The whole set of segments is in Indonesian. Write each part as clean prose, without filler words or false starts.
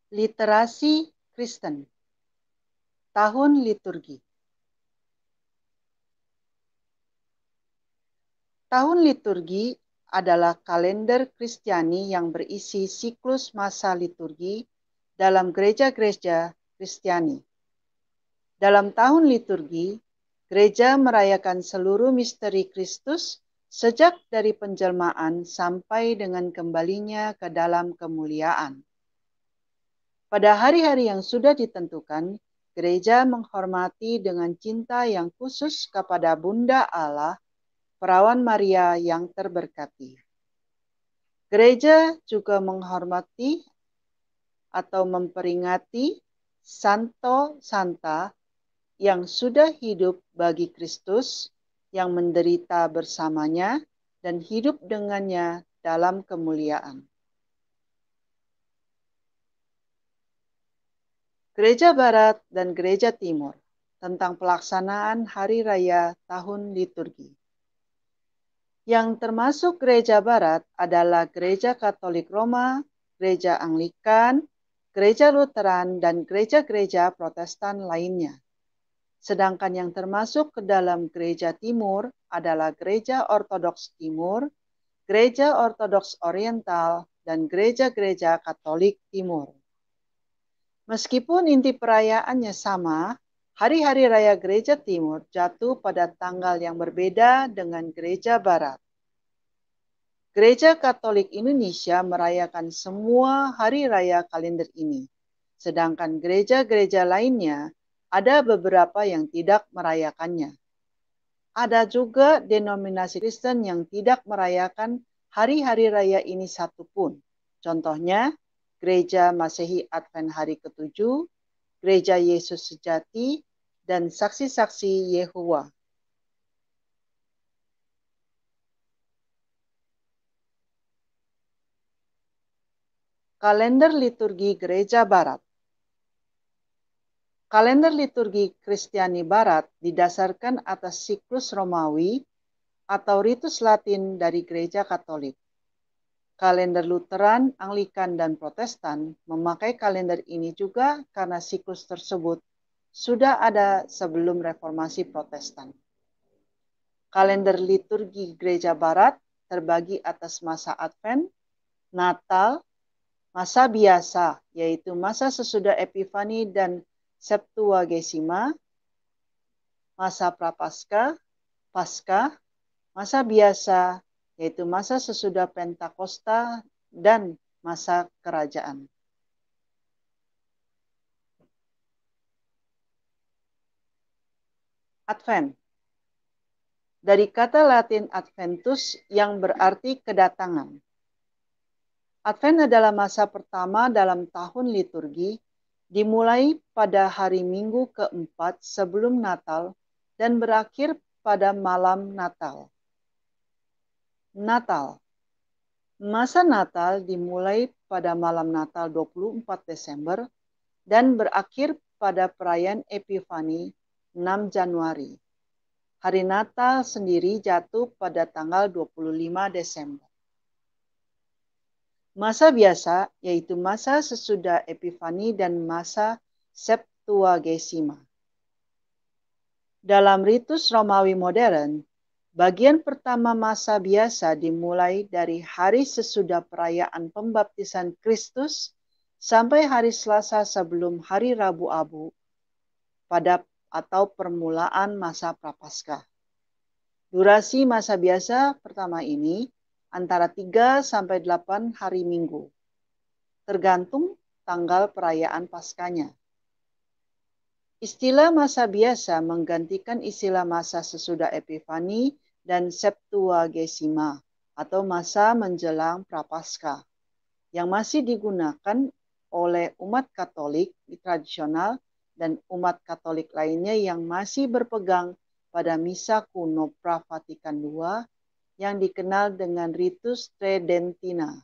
Literasi Kristen. Tahun liturgi. Tahun liturgi adalah kalender Kristiani yang berisi siklus masa liturgi dalam gereja-gereja Kristiani. Dalam tahun liturgi, gereja merayakan seluruh misteri Kristus sejak dari penjelmaan sampai dengan kembalinya ke dalam kemuliaan. Pada hari-hari yang sudah ditentukan, gereja menghormati dengan cinta yang khusus kepada Bunda Allah, Perawan Maria yang terberkati. Gereja juga menghormati atau memperingati Santo Santa yang sudah hidup bagi Kristus, yang menderita bersamanya dan hidup dengannya dalam kemuliaan. Gereja Barat dan Gereja Timur tentang pelaksanaan Hari Raya Tahun Liturgi. Yang termasuk Gereja Barat adalah Gereja Katolik Roma, Gereja Anglikan, Gereja Lutheran, dan gereja-gereja Protestan lainnya. Sedangkan yang termasuk ke dalam Gereja Timur adalah Gereja Ortodoks Timur, Gereja Ortodoks Oriental, dan gereja-gereja Katolik Timur. Meskipun inti perayaannya sama, hari-hari raya Gereja Timur jatuh pada tanggal yang berbeda dengan Gereja Barat. Gereja Katolik Indonesia merayakan semua hari raya kalender ini, sedangkan gereja-gereja lainnya ada beberapa yang tidak merayakannya. Ada juga denominasi Kristen yang tidak merayakan hari-hari raya ini satupun. Contohnya, Gereja Masehi Advent Hari ke-7, Gereja Yesus Sejati, dan Saksi-saksi Yehuwa. Kalender liturgi Gereja Barat. Kalender liturgi Kristiani Barat didasarkan atas siklus Romawi atau ritus Latin dari Gereja Katolik. Kalender Lutheran, Anglikan, dan Protestan memakai kalender ini juga karena siklus tersebut sudah ada sebelum Reformasi Protestan. Kalender liturgi Gereja Barat terbagi atas masa Advent, Natal, masa biasa, yaitu masa sesudah Epifani dan Septuagesima, masa Prapaskah, Paskah, masa biasa, yaitu masa sesudah Pentakosta, dan masa kerajaan. Advent. Dari kata Latin adventus yang berarti kedatangan. Advent adalah masa pertama dalam tahun liturgi, dimulai pada hari Minggu keempat sebelum Natal dan berakhir pada malam Natal. Natal. Masa Natal dimulai pada malam Natal 24 Desember dan berakhir pada perayaan Epifani 6 Januari. Hari Natal sendiri jatuh pada tanggal 25 Desember. Masa biasa yaitu masa sesudah Epifani dan masa Septuagesima. Dalam ritus Romawi modern, bagian pertama masa biasa dimulai dari hari sesudah perayaan pembaptisan Kristus sampai hari Selasa sebelum hari Rabu Abu pada atau permulaan masa Prapaskah. Durasi masa biasa pertama ini antara 3 sampai 8 hari Minggu, tergantung tanggal perayaan Paskahnya. Istilah masa biasa menggantikan istilah masa sesudah Epifani dan Septuagesima atau masa menjelang Prapaskah yang masih digunakan oleh umat Katolik tradisional dan umat Katolik lainnya yang masih berpegang pada misa kuno Pra-Vatikan II yang dikenal dengan ritus Tridentina.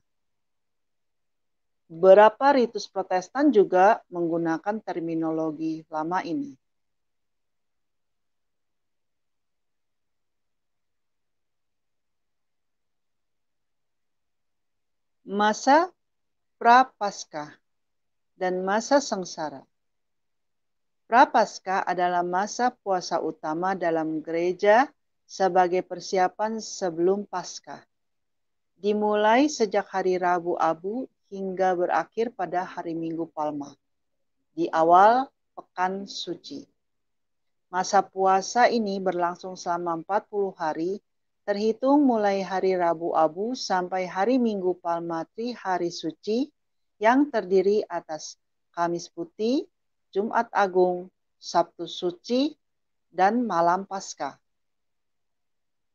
Beberapa ritus Protestan juga menggunakan terminologi lama ini. Masa Prapaskah. dan masa sengsara. Prapaskah adalah masa puasa utama dalam gereja sebagai persiapan sebelum Paskah. Dimulai sejak hari Rabu Abu hingga berakhir pada hari Minggu Palma, di awal pekan suci. Masa puasa ini berlangsung selama 40 hari, terhitung mulai hari Rabu Abu sampai hari Minggu Palma Tri hari suci yang terdiri atas Kamis Putih, Jumat Agung, Sabtu Suci, dan Malam Paskah.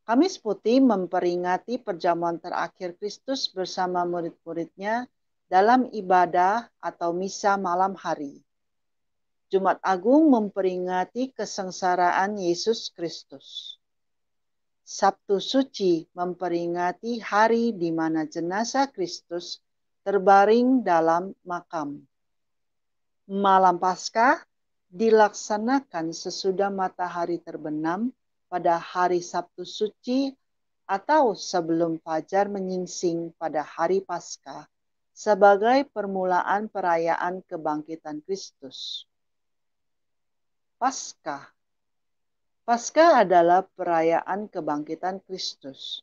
Kamis Putih memperingati perjamuan terakhir Kristus bersama murid-muridnya dalam ibadah atau misa malam hari. Jumat Agung memperingati kesengsaraan Yesus Kristus. Sabtu Suci memperingati hari di mana jenazah Kristus terbaring dalam makam. Malam Paskah dilaksanakan sesudah matahari terbenam pada hari Sabtu Suci atau sebelum fajar menyingsing pada hari Paskah sebagai permulaan perayaan kebangkitan Kristus. Paskah. Paskah adalah perayaan kebangkitan Kristus.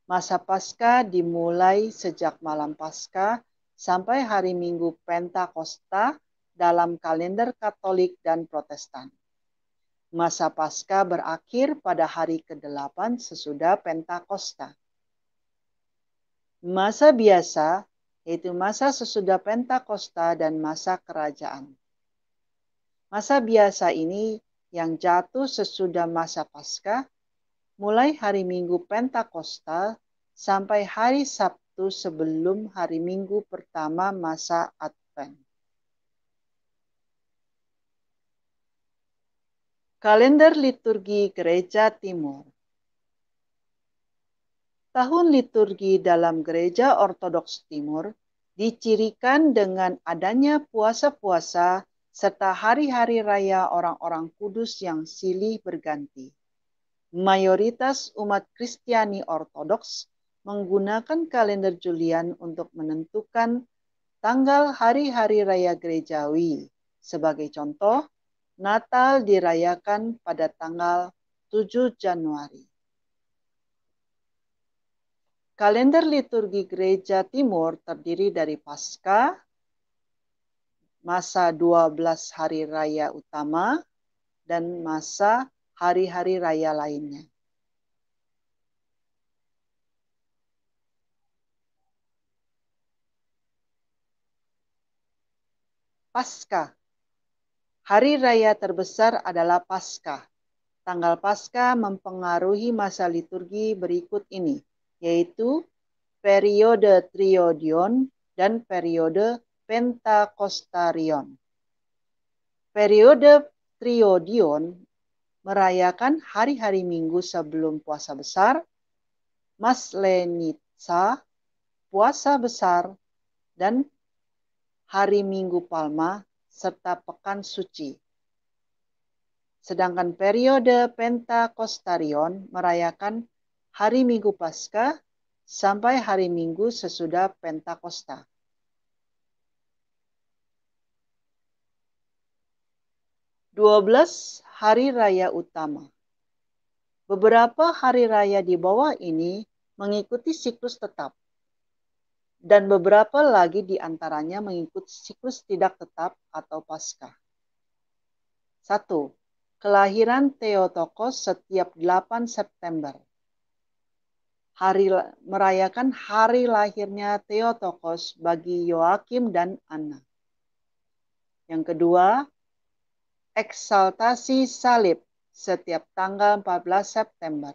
Masa Paskah dimulai sejak malam Paskah sampai hari Minggu Pentakosta dalam kalender Katolik dan Protestan. Masa Paskah berakhir pada hari ke-8 sesudah Pentakosta. Masa biasa, yaitu masa sesudah Pentakosta dan masa kerajaan. Masa biasa ini yang jatuh sesudah masa Paskah, mulai hari Minggu Pentakosta sampai hari Sabtu sebelum hari Minggu pertama masa Advent. Kalender liturgi Gereja Timur. Tahun liturgi dalam Gereja Ortodoks Timur dicirikan dengan adanya puasa-puasa serta hari-hari raya orang-orang kudus yang silih berganti. Mayoritas umat Kristiani Ortodoks menggunakan kalender Julian untuk menentukan tanggal hari-hari raya gerejawi. Sebagai contoh, Natal dirayakan pada tanggal 7 Januari. Kalender liturgi Gereja Timur terdiri dari Paskah, masa 12 hari raya utama, dan masa hari-hari raya lainnya. Paskah. Hari raya terbesar adalah Paskah. Tanggal Paskah mempengaruhi masa liturgi berikut ini, yaitu periode Triodion dan periode Pentakostarion. Periode Triodion merayakan hari-hari Minggu sebelum puasa besar, Maslenitsa, puasa besar, dan hari Minggu Palma, serta pekan suci. Sedangkan periode Pentakostarion merayakan hari Minggu Paskah sampai hari Minggu sesudah Pentakosta. (12) Hari Raya Utama. Beberapa hari raya di bawah ini mengikuti siklus tetap, dan beberapa lagi di antaranya mengikuti siklus tidak tetap atau Paskah. 1. Kelahiran Theotokos setiap 8 September. Merayakan hari lahirnya Theotokos bagi Yoakim dan Anna. Yang kedua, eksaltasi salib setiap tanggal 14 September.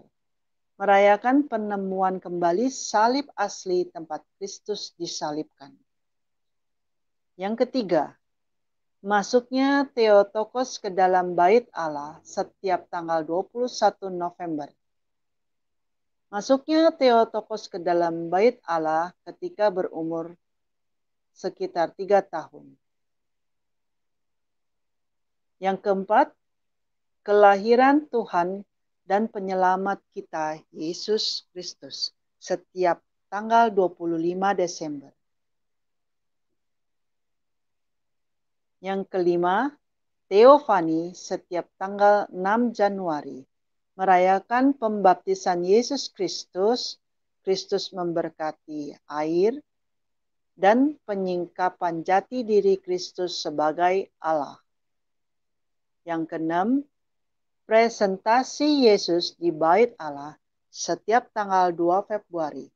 Merayakan penemuan kembali salib asli tempat Kristus disalibkan. Yang ketiga, masuknya Theotokos ke dalam bait Allah setiap tanggal 21 November. Masuknya Theotokos ke dalam bait Allah ketika berumur sekitar 3 tahun. Yang keempat, kelahiran Tuhan dan penyelamat kita Yesus Kristus setiap tanggal 25 Desember. Yang kelima, Teofani setiap tanggal 6 Januari merayakan pembaptisan Yesus Kristus, Kristus memberkati air, dan penyingkapan jati diri Kristus sebagai Allah. Yang keenam, presentasi Yesus di Bait Allah setiap tanggal 2 Februari.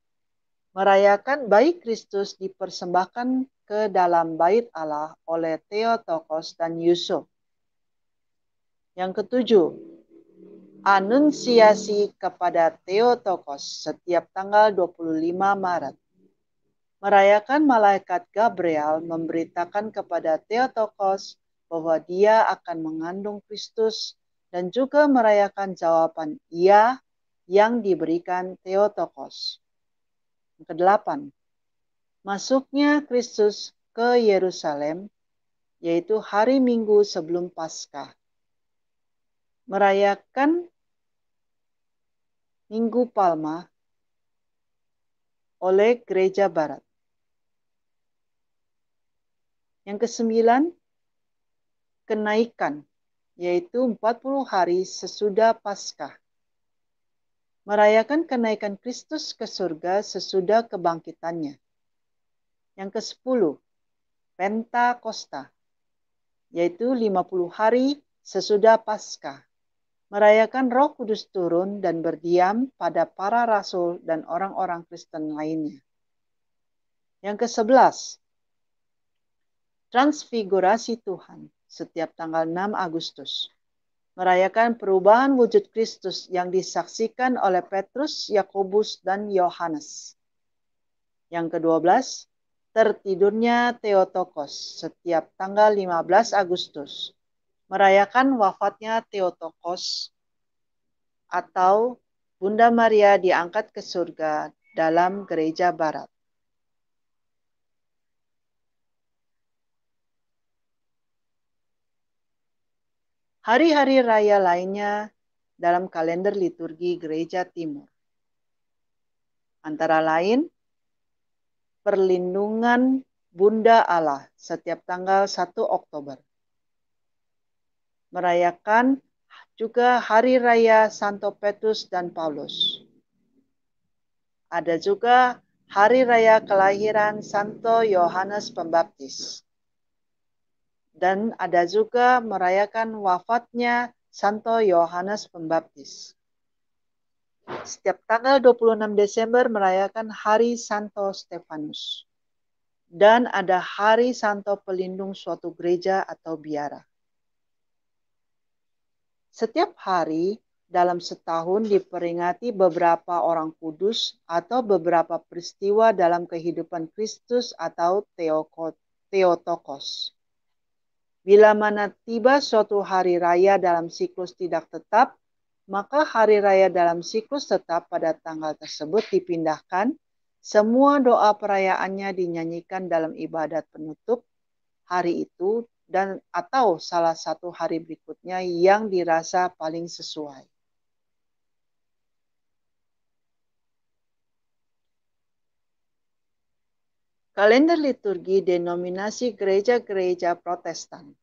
Merayakan bayi Kristus dipersembahkan ke dalam Bait Allah oleh Theotokos dan Yusuf. Yang ketujuh, anunsiasi kepada Theotokos setiap tanggal 25 Maret. Merayakan malaikat Gabriel memberitakan kepada Theotokos bahwa dia akan mengandung Kristus dan juga merayakan jawaban iya yang diberikan Theotokos. Yang kedelapan, masuknya Kristus ke Yerusalem, yaitu hari Minggu sebelum Paskah. Merayakan Minggu Palma oleh Gereja Barat. Yang kesembilan, kenaikan, yaitu 40 hari sesudah Paskah. Merayakan kenaikan Kristus ke surga sesudah kebangkitannya. Yang ke-10, Pentakosta, yaitu 50 hari sesudah Paskah. Merayakan Roh Kudus turun dan berdiam pada para rasul dan orang-orang Kristen lainnya. Yang ke-11, Transfigurasi Tuhan setiap tanggal 6 Agustus. Merayakan perubahan wujud Kristus yang disaksikan oleh Petrus, Yakobus, dan Yohanes. Yang ke-12, tertidurnya Theotokos setiap tanggal 15 Agustus. Merayakan wafatnya Theotokos atau Bunda Maria diangkat ke surga dalam Gereja Barat. Hari-hari raya lainnya dalam kalender liturgi Gereja Timur. Antara lain, perlindungan Bunda Allah setiap tanggal 1 Oktober. Merayakan juga Hari Raya Santo Petrus dan Paulus. Ada juga Hari Raya Kelahiran Santo Yohanes Pembaptis. Dan ada juga merayakan wafatnya Santo Yohanes Pembaptis. Setiap tanggal 26 Desember merayakan Hari Santo Stefanus. Dan ada Hari Santo Pelindung suatu gereja atau biara. Setiap hari dalam setahun diperingati beberapa orang kudus atau beberapa peristiwa dalam kehidupan Kristus atau Theotokos. Bila mana tiba suatu hari raya dalam siklus tidak tetap, maka hari raya dalam siklus tetap pada tanggal tersebut dipindahkan. Semua doa perayaannya dinyanyikan dalam ibadat penutup hari itu dan atau salah satu hari berikutnya yang dirasa paling sesuai. Kalender liturgi denominasi gereja-gereja Protestan.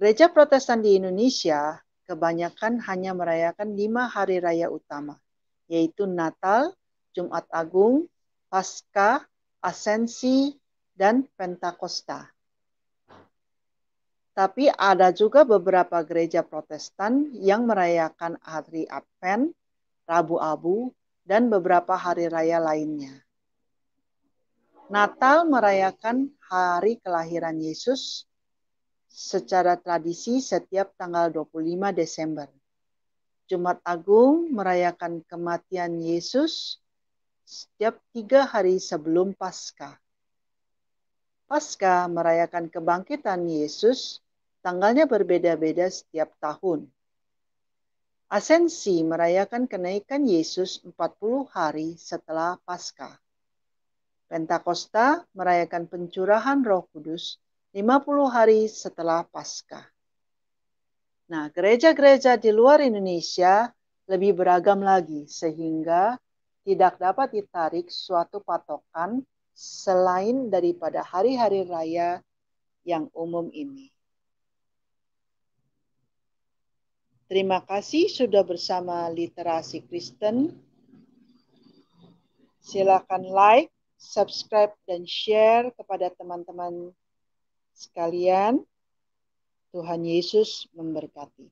Gereja Protestan di Indonesia kebanyakan hanya merayakan 5 hari raya utama, yaitu Natal, Jumat Agung, Paskah, Asensi, dan Pentakosta. Tapi ada juga beberapa gereja Protestan yang merayakan hari Advent, Rabu Abu, dan beberapa hari raya lainnya. Natal merayakan hari kelahiran Yesus secara tradisi setiap tanggal 25 Desember. Jumat Agung merayakan kematian Yesus setiap 3 hari sebelum Paskah. Paskah merayakan kebangkitan Yesus, tanggalnya berbeda-beda setiap tahun. Asensi merayakan kenaikan Yesus 40 hari setelah Paskah. Pentakosta merayakan pencurahan Roh Kudus 50 hari setelah Paskah. Nah, gereja-gereja di luar Indonesia lebih beragam lagi sehingga tidak dapat ditarik suatu patokan selain daripada hari-hari raya yang umum ini. Terima kasih sudah bersama Literasi Kristen. Silakan like, subscribe, dan share kepada teman-teman sekalian. Tuhan Yesus memberkati.